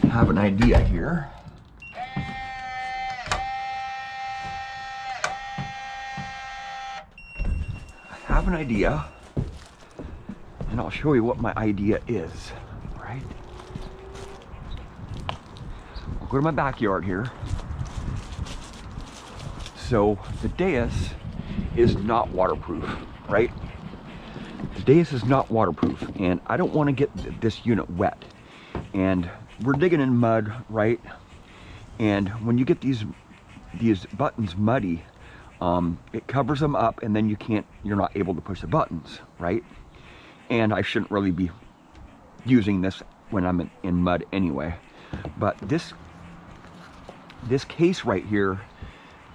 have an idea here. I have an idea, and I'll show you what my idea is, right? I'll go to my backyard here. So the Deus is not waterproof, right? The Deus is not waterproof, and I don't want to get this unit wet. And we're digging in mud, right? And when you get these buttons muddy, it covers them up, and then you're not able to push the buttons, right? And I shouldn't really be using this when I'm in mud anyway. But this case right here,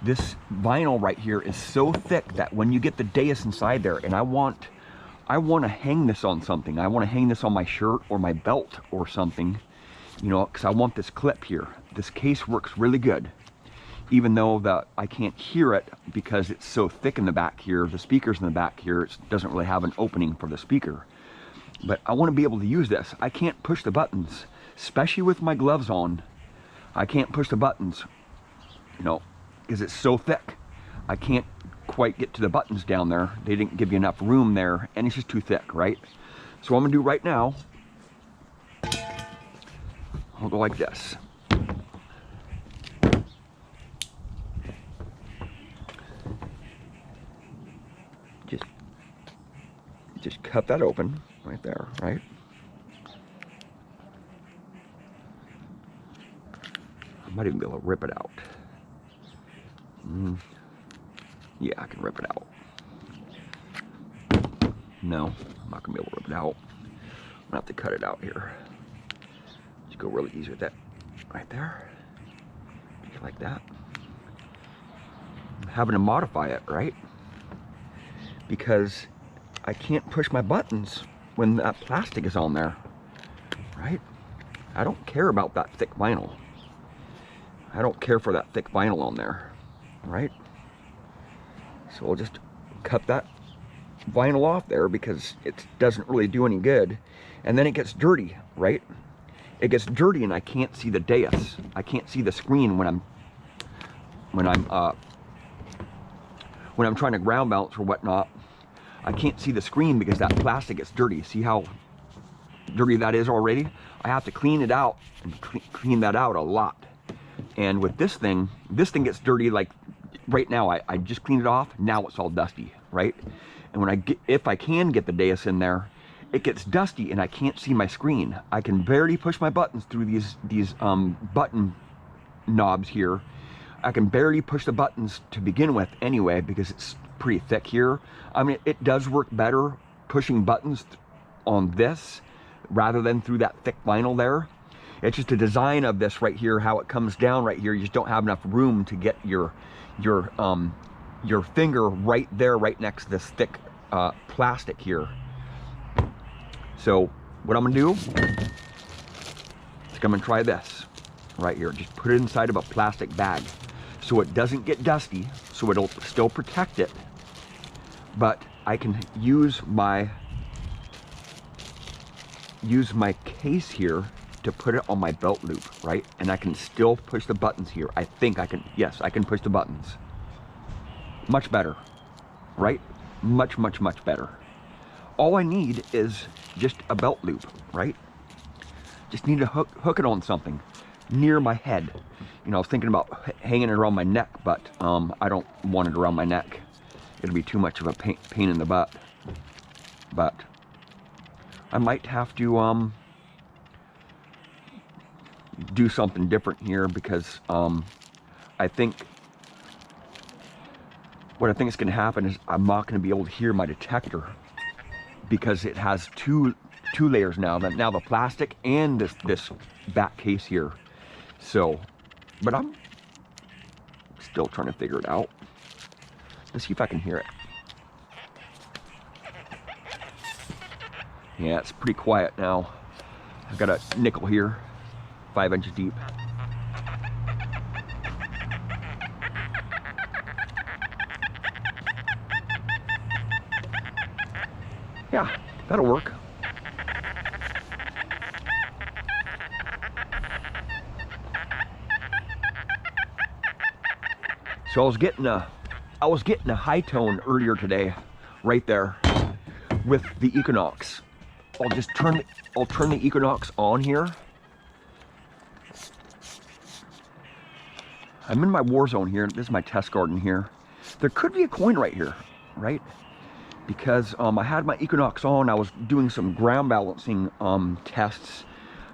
this vinyl right here is so thick that when you get the Deus inside there, and I want to hang this on something. I want to hang this on my shirt or my belt or something, you know, because I want this clip here. This case works really good, even though I can't hear it because it's so thick in the back here. The speakers in the back here, it doesn't really have an opening for the speaker. But I want to be able to use this. I can't push the buttons, especially with my gloves on. I can't push the buttons, you know, because it's so thick. I can't quite get to the buttons down there. They didn't give you enough room there, and it's just too thick, right? So what I'm gonna do right now, I'll go like this. Just cut that open right there, right? I might even be able to rip it out. Yeah, I can rip it out. No, I'm not gonna be able to rip it out. I'm gonna have to cut it out here. Just go really easy with that right there. Just like that. I'm having to modify it, right? Because I can't push my buttons when that plastic is on there, right? I don't care about that thick vinyl. I don't care for that thick vinyl on there, right? So we'll just cut that vinyl off there because it doesn't really do any good. And then it gets dirty, right? It gets dirty and I can't see the Deus. I can't see the screen when I'm trying to ground balance or whatnot. I can't see the screen because that plastic gets dirty. See how dirty that is already? I have to clean it out and clean that out a lot. And with this thing gets dirty like right now. I just cleaned it off. Now it's all dusty, right? And when if I can get the Deus in there, it gets dusty and I can't see my screen. I can barely push my buttons through these button knobs here. I can barely push the buttons to begin with anyway because it's pretty thick here. I mean, it does work better pushing buttons on this rather than through that thick vinyl there. It's just a design of this right here, how it comes down right here. You just don't have enough room to get your finger right there, right next to this thick plastic here. So what I'm gonna do is I'm gonna try this right here. Just put it inside of a plastic bag so it doesn't get dusty, so it'll still protect it, but I can use my case here to put it on my belt loop, right? And I can still push the buttons here. I think I can, yes, I can push the buttons. Much better, right? Much, much, much better. All I need is just a belt loop, right? Just need to hook it on something near my head. You know, I was thinking about hanging it around my neck, but I don't want it around my neck. It'll be too much of a pain in the butt. But I might have to do something different here because I think what I think is going to happen is I'm not going to be able to hear my detector because it has two layers now. Now the plastic and this back case here. So, but I'm still trying to figure it out. Let's see if I can hear it. Yeah, it's pretty quiet now. I've got a nickel here, 5 inches deep. Yeah, that'll work. So I was getting a high tone earlier today, right there, with the Equinox. I'll turn the Equinox on here. I'm in my war zone here. This is my test garden here. There could be a coin right here, right? Because I had my Equinox on. I was doing some ground balancing tests.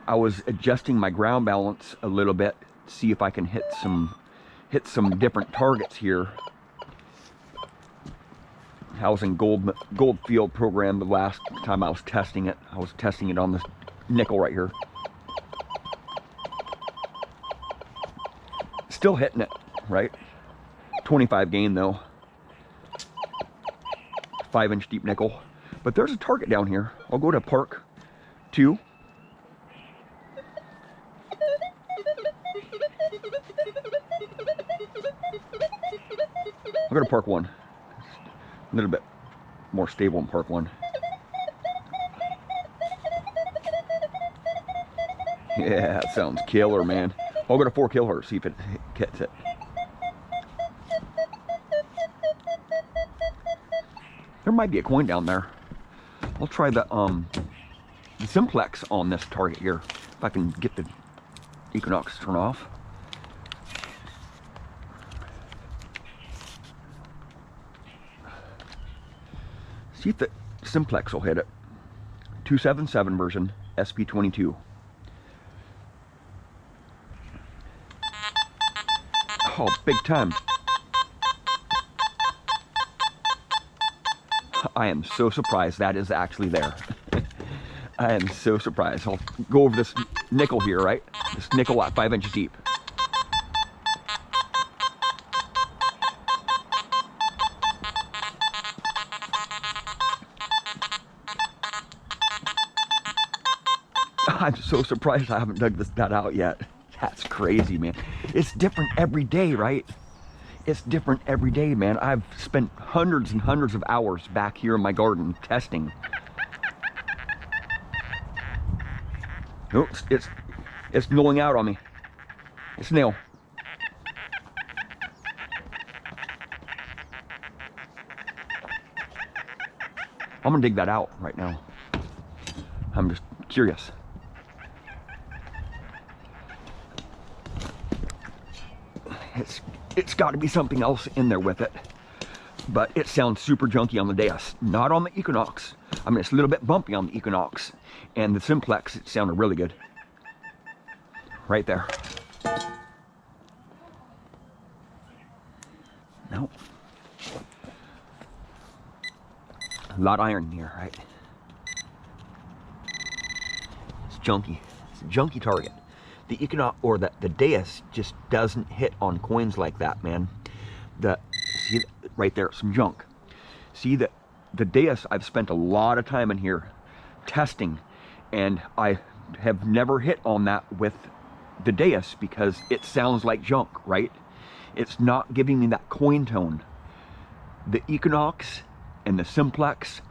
I was adjusting my ground balance a little bit, see if I can hit some different targets here. I was in gold field program the last time I was testing it. I was testing it on this nickel right here. Still hitting it, right? 25 gain though. 5-inch deep nickel. But there's a target down here. I'll go to park 2. I'll go to park 1. A little bit more stable in park 1. Yeah, that sounds killer, man. I'll go to 4 kilohertz, see if it gets it. There might be a coin down there. I'll try the Simplex on this target here. If I can get the Equinox to turn off. See if the Simplex will hit it. 277 version, SP22. Oh, big time. I am so surprised that is actually there. I am so surprised. I'll go over this nickel here, right? This nickel at 5 inches deep. I'm so surprised I haven't dug that out yet. That's crazy, man. It's different every day, right? It's different every day, man. I've spent hundreds and hundreds of hours back here in my garden testing. Nope, it's nulling out on me. It's nil. I'm gonna dig that out right now. I'm just curious. It's got to be something else in there with it, but it sounds super junky on the Deus, not on the Equinox. I mean, it's a little bit bumpy on the Equinox, and the Simplex, it sounded really good. Right there. Nope. A lot of iron here, right? It's junky. It's a junky target. The Equinox or the Deus just doesn't hit on coins like that, man. See right there, some junk. See that the Deus, I've spent a lot of time in here testing, and I have never hit on that with the Deus because it sounds like junk, right? It's not giving me that coin tone. The Equinox and the Simplex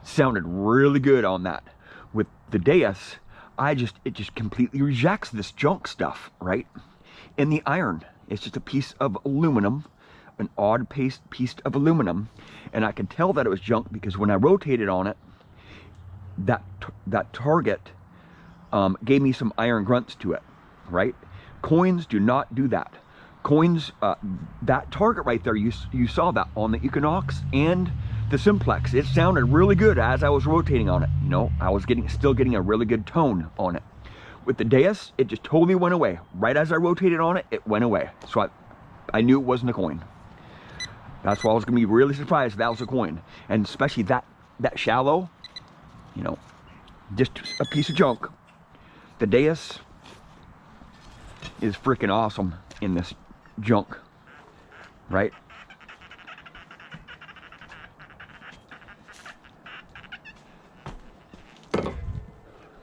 sounded really good on that. With the Deus, it just completely rejects this junk stuff, right? And the iron, it's just a piece of aluminum, an odd piece of aluminum, and I can tell that it was junk because when I rotated on it, that target gave me some iron grunts to it, right? Coins do not do that. Coins, that target right there, you saw that on the Equinox and the Simplex. It sounded really good as I was rotating on it. You know, I was still getting a really good tone on it. With the Deus, it just totally went away. Right as I rotated on it, it went away. So I knew it wasn't a coin. That's why I was gonna be really surprised if that was a coin. And especially that shallow, you know, just a piece of junk. The Deus is freaking awesome in this junk, right?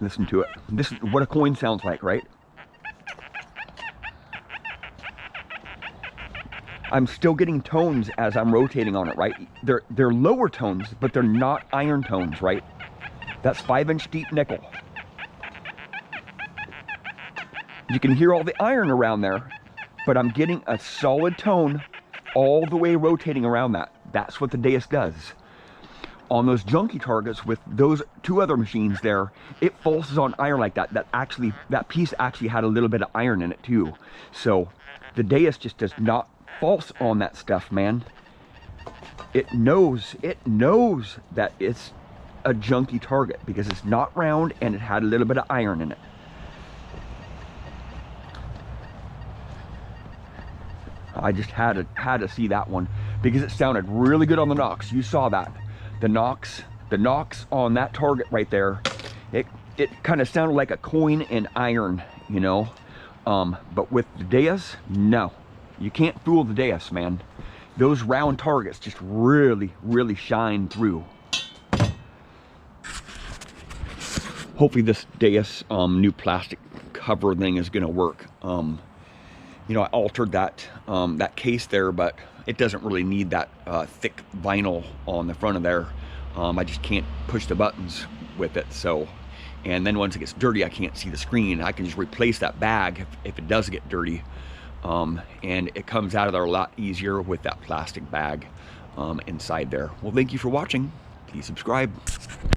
Listen to it. This is what a coin sounds like, right? I'm still getting tones as I'm rotating on it, right? They're lower tones, but they're not iron tones, right? That's 5-inch deep nickel. You can hear all the iron around there, but I'm getting a solid tone all the way rotating around that. That's what the Deus does. On those junky targets with those 2 other machines there, it falses on iron like that. That piece actually had a little bit of iron in it too. So the Deus just does not false on that stuff, man. It knows that it's a junky target because it's not round and it had a little bit of iron in it. I just had to see that one because it sounded really good on the knocks. You saw that. The knocks on that target right there, it kind of sounded like a coin and iron, you know. But with the Deus, no. You can't fool the Deus, man. Those round targets just really shine through. Hopefully this Deus new plastic cover thing is gonna work. You know, I altered that that case there, but it doesn't really need that thick vinyl on the front of there. I just can't push the buttons with it. So, and then once it gets dirty, I can't see the screen. I can just replace that bag if it does get dirty. And it comes out of there a lot easier with that plastic bag inside there. Well, thank you for watching. Please subscribe.